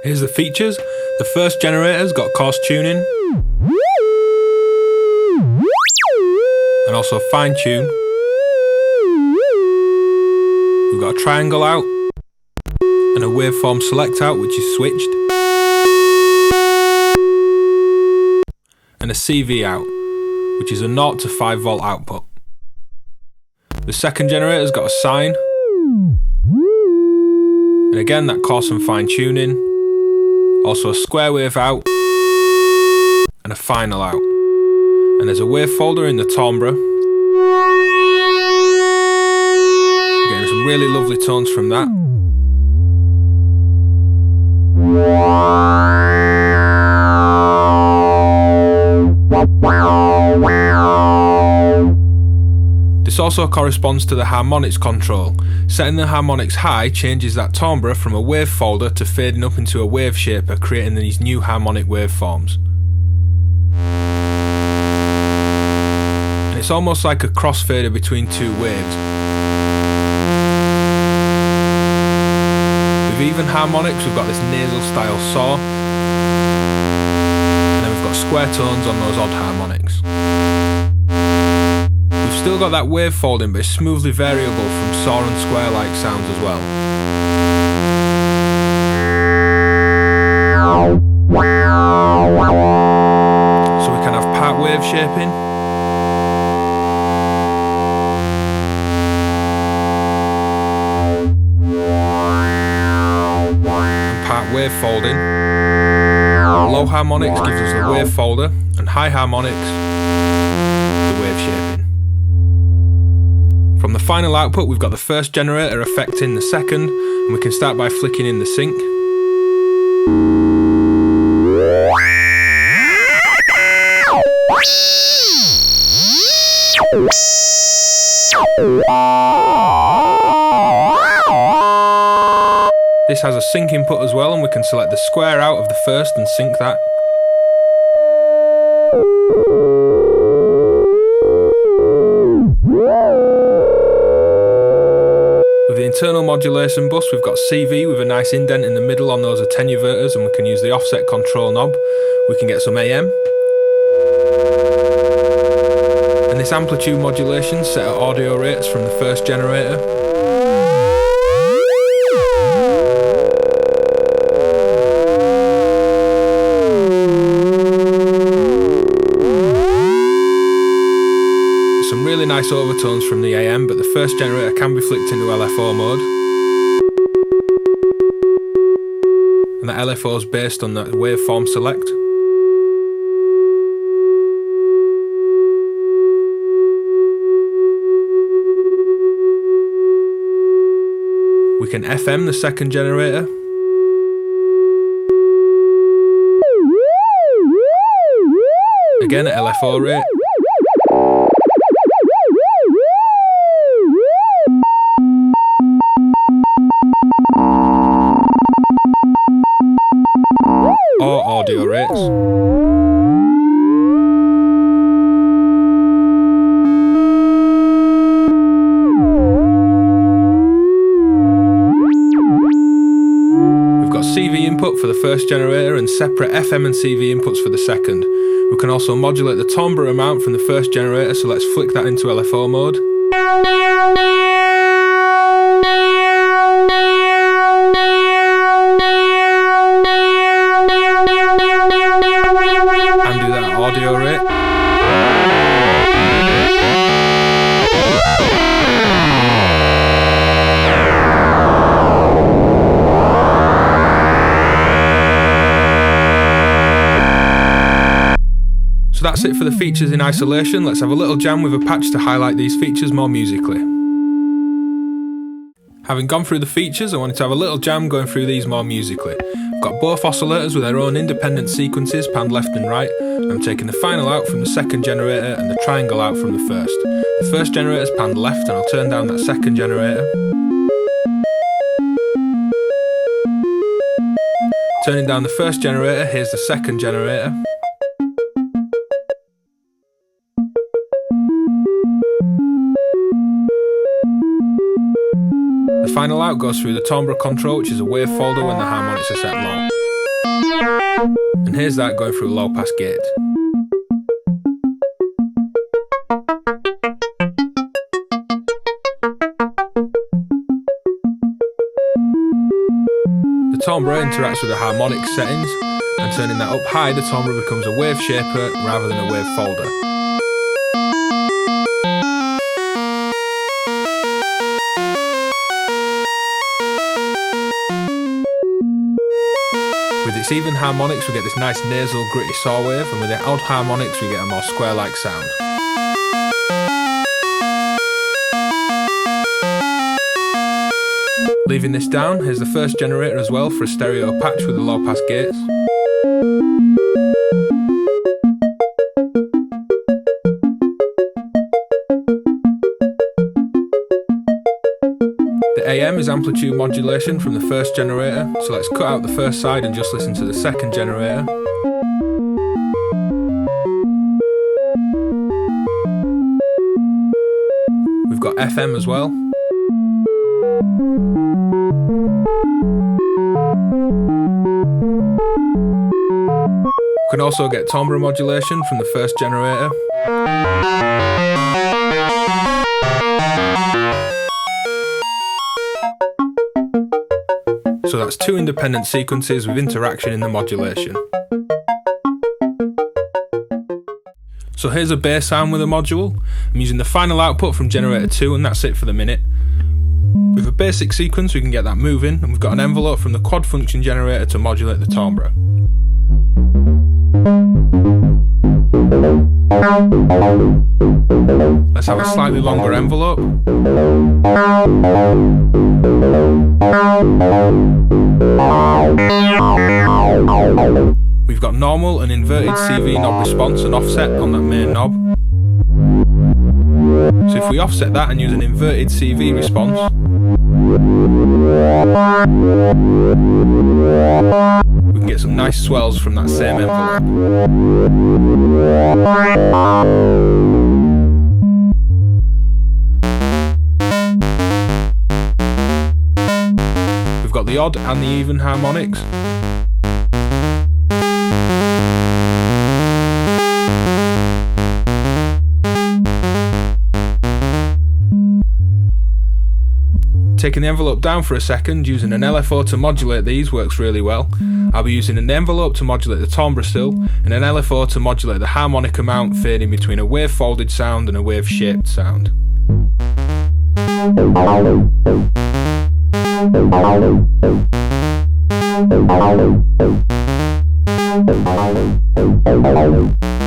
Here's the features. The first generator's got coarse tuning and also fine tune. We've got a triangle out and a waveform select out, which is switched, and a CV out, which is a 0 to 5 volt output. The second generator's got a sine, and again that coarse and fine tuning, also a square wave out and a final out. And there's a wave folder in the timbre. Getting some really lovely tones from that. This also corresponds to the harmonics control. Setting the harmonics high changes that timbre from a wave folder to fading up into a wave shaper, creating these new harmonic waveforms. And it's almost like a crossfader between two waves. With even harmonics, we've got this nasal style saw, and then we've got square tones on those odd harmonics. Still got that wave folding, but it's smoothly variable from saw and square like sounds as well. So we can have part wave shaping, and part wave folding. Low harmonics gives us the wave folder, and high harmonics the wave shaping. From the final output, we've got the first generator affecting the second, and we can start by flicking in the sync. This has a sync input as well, and we can select the square out of the first and sync that. With the internal modulation bus, we've got CV with a nice indent in the middle on those attenuators, and we can use the offset control knob. We can get some AM. And this amplitude modulation set at audio rates from the first generator. Some really nice overtones from the AM, but the first generator can be flicked into LFO mode. And the LFO is based on the waveform select. We can FM the second generator. Again at LFO rate. Or audio rates. We've got CV input for the first generator and separate FM and CV inputs for the second. We can also modulate the timbre amount from the first generator, so let's flick that into LFO mode. And do that audio rate. So that's it for the features in isolation. Let's have a little jam with a patch to highlight these features more musically. Having gone through the features, I wanted to have a little jam going through these more musically. I've got both oscillators with their own independent sequences panned left and right, and I'm taking the final out from the second generator and the triangle out from the first. The first generator is panned left, and I'll turn down that second generator. Turning down the first generator, here's the second generator. The final out goes through the timbre control, which is a wave folder when the harmonics are set low. And here's that going through a low pass gate. The timbre interacts with the harmonic settings, and turning that up high, the timbre becomes a wave shaper rather than a wave folder. With its even harmonics we get this nice nasal gritty saw wave, and with the odd harmonics we get a more square-like sound. Leaving this down, here's the first generator as well for a stereo patch with the low pass gates. The AM is amplitude modulation from the first generator, so let's cut out the first side and just listen to the second generator. We've got FM as well. We can also get timbre modulation from the first generator. So that's two independent sequences with interaction in the modulation. So here's a bass sound with a module. I'm using the final output from generator 2, and that's it for the minute. With a basic sequence we can get that moving, and we've got an envelope from the quad function generator to modulate the timbre. Let's have a slightly longer envelope. We've got normal and inverted CV knob response and offset on that main knob. So if we offset that and use an inverted CV response, we can get some nice swells from that same envelope. We've got the odd and the even harmonics. Taking the envelope down for a second, using an LFO to modulate these works really well. I'll be using an envelope to modulate the timbre still, and an LFO to modulate the harmonic amount fading between a wave folded sound and a wave shaped sound.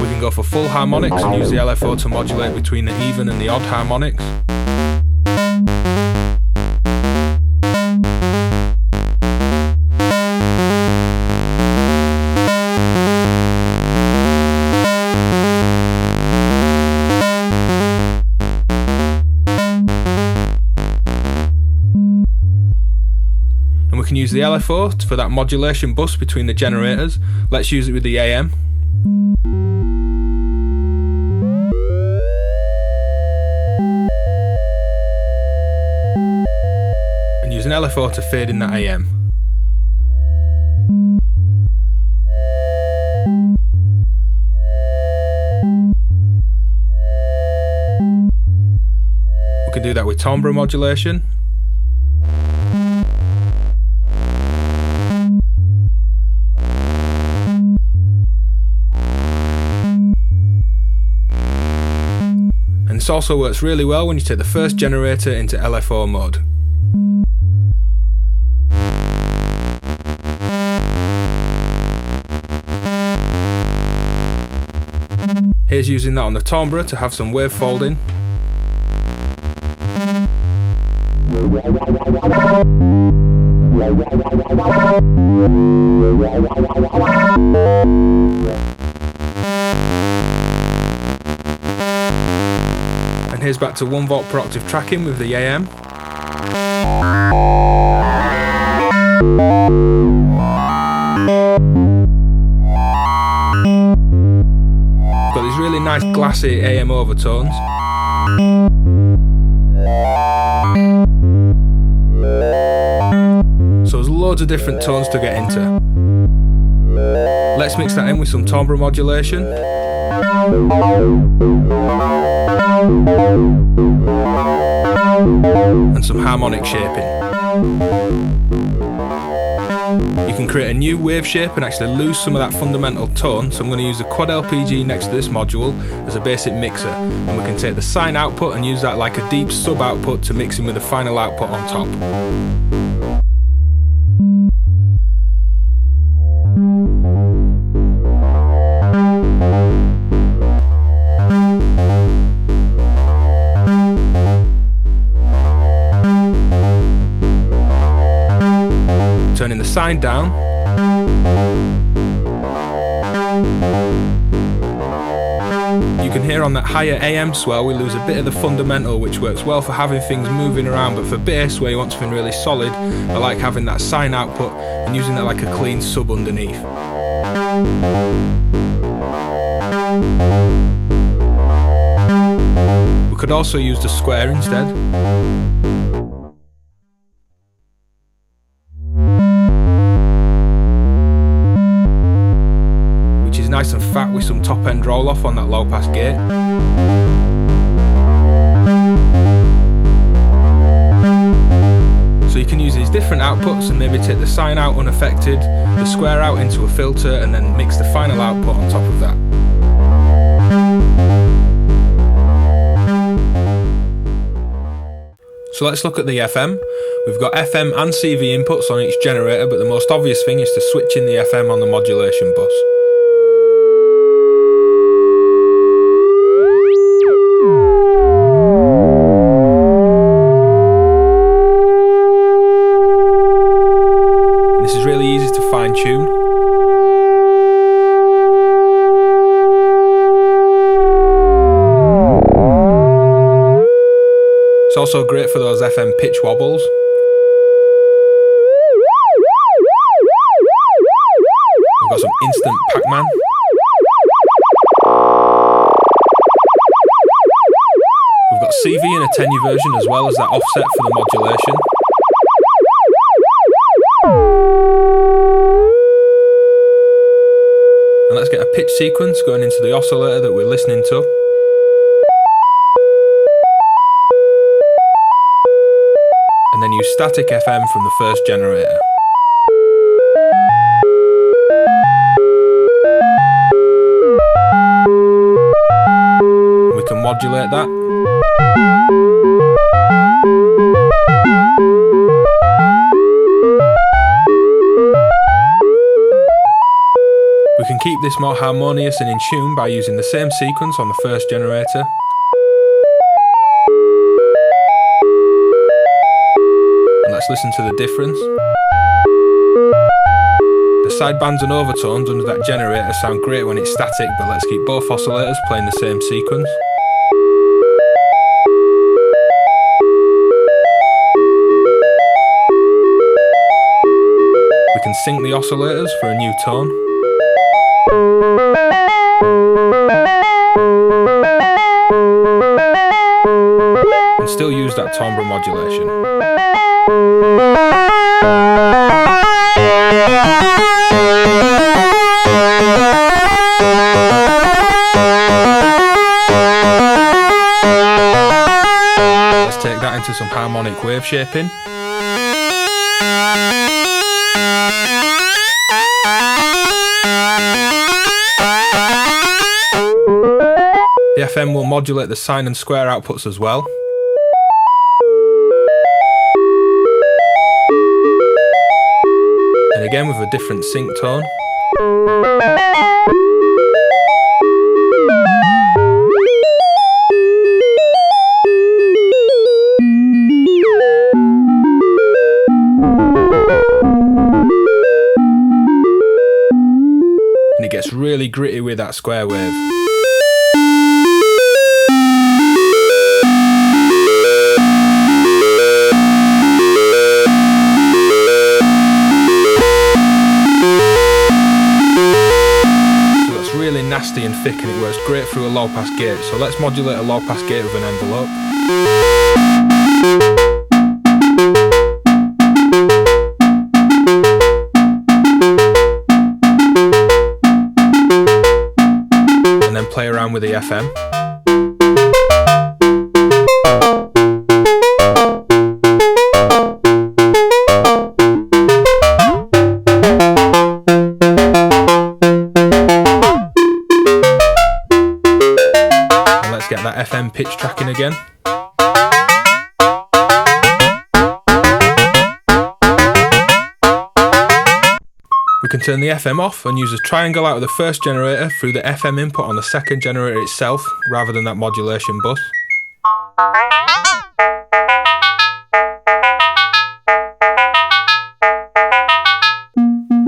We can go for full harmonics and use the LFO to modulate between the even and the odd harmonics. And we can use the LFO for that modulation bus between the generators. Let's use it with the AM. And use an LFO to fade in that AM. We can do that with timbre modulation. And this also works really well when you take the first generator into LFO mode. Here's using that on the timbre to have some wave folding. And here's back to 1 volt per octave tracking with the AM. Got these really nice glassy AM overtones. So there's loads of different tones to get into. Let's mix that in with some timbre modulation. And some harmonic shaping. You can create a new wave shape and actually lose some of that fundamental tone, so I'm going to use the quad LPG next to this module as a basic mixer, and we can take the sine output and use that like a deep sub output to mix in with the final output on top. Turning the sine down. You can hear on that higher AM swell we lose a bit of the fundamental, which works well for having things moving around, but for bass where you want something really solid, I like having that sine output and using that like a clean sub underneath. We could also use the square instead. Nice and fat with some top end roll off on that low pass gate. So you can use these different outputs and maybe take the sine out unaffected, the square out into a filter, and then mix the final output on top of that. So let's look at the FM. We've got FM and CV inputs on each generator, but the most obvious thing is to switch in the FM on the modulation bus. This is really easy to fine tune. It's also great for those FM pitch wobbles. We've got some instant Pac-Man. We've got CV in a 10U version as well as that offset for the modulation. And let's get a pitch sequence going into the oscillator that we're listening to. And then use static FM from the first generator. And we can modulate that. We can keep this more harmonious and in tune by using the same sequence on the first generator. And let's listen to the difference. The sidebands and overtones under that generator sound great when it's static, but let's keep both oscillators playing the same sequence. We can sync the oscillators for a new tone. And still use that timbre modulation. Let's take that into some harmonic wave shaping. The FM will modulate the sine and square outputs as well. And again with a different sync tone. And it gets really gritty with that square wave. Really nasty and thick, and it works great through a low pass gate, so let's modulate a low pass gate with an envelope. play around with the FM. And let's get that FM pitch tracking again. We can turn the FM off and use a triangle out of the first generator through the FM input on the second generator itself, rather than that modulation bus.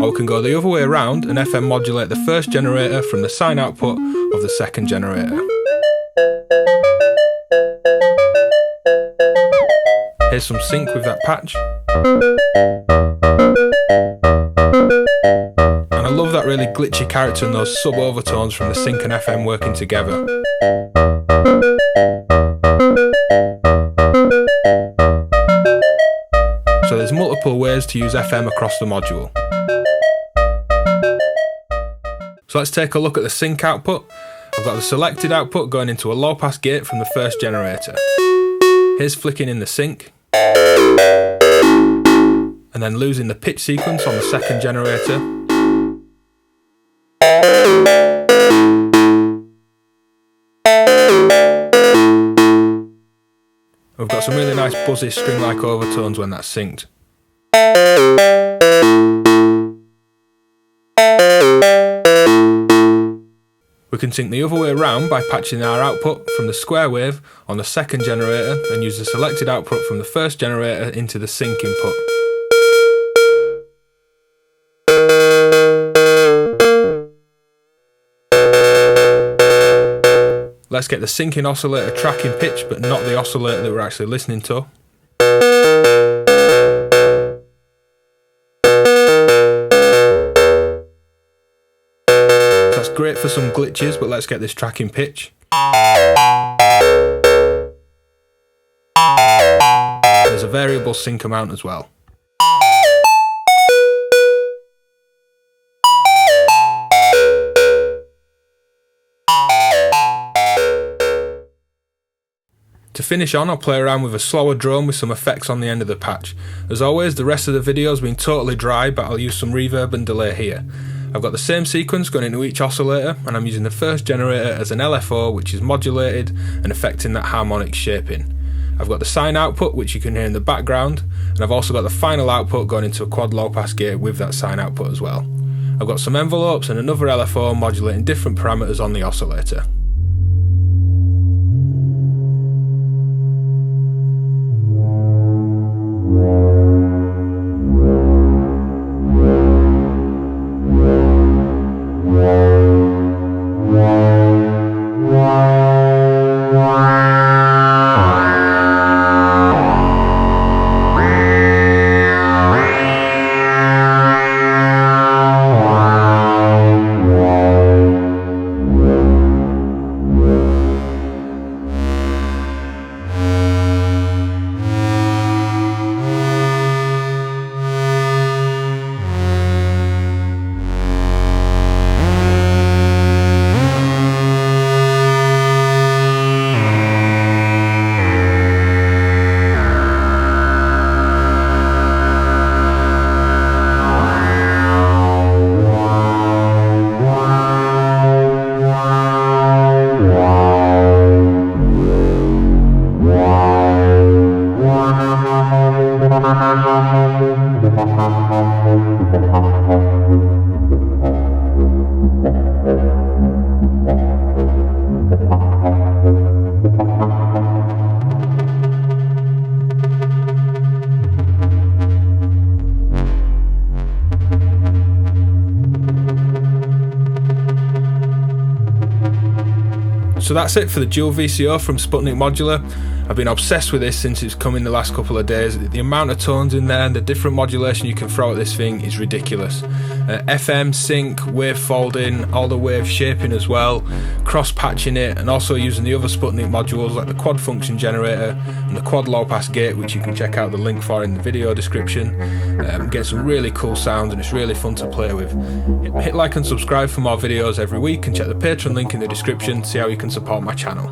Or we can go the other way around and FM modulate the first generator from the sine output of the second generator. Here's some sync with that patch. And I love that really glitchy character and those sub-overtones from the sync and FM working together. So there's multiple ways to use FM across the module. So let's take a look at the sync output. I've got the selected output going into a low pass gate from the first generator. Here's flicking in the sync. And then losing the pitch sequence on the second generator. We've got some really nice buzzy string-like overtones when that's synced. We can sync the other way around by patching our output from the square wave on the second generator and use the selected output from the first generator into the sync input. Let's get the syncing oscillator tracking pitch, but not the oscillator that we're actually listening to. That's great for some glitches, but let's get this tracking pitch. There's a variable sync amount as well. To finish on, I'll play around with a slower drone with some effects on the end of the patch. As always, the rest of the video has been totally dry, but I'll use some reverb and delay here. I've got the same sequence going into each oscillator, and I'm using the first generator as an LFO, which is modulated and affecting that harmonic shaping. I've got the sine output, which you can hear in the background, and I've also got the final output going into a quad low pass gate with that sine output as well. I've got some envelopes and another LFO modulating different parameters on the oscillator. So that's it for the dual VCO from Sputnik Modular. I've been obsessed with this since it's come in the last couple of days. The amount of tones in there and the different modulation you can throw at this thing is ridiculous. FM, sync, wave folding, all the wave shaping as well, cross patching it, and also using the other Sputnik modules like the quad function generator and the quad low pass gate, which you can check out the link for in the video description. Get some really cool sounds and it's really fun to play with. Hit like and subscribe for more videos every week, and check the Patreon link in the description to see how you can support my channel.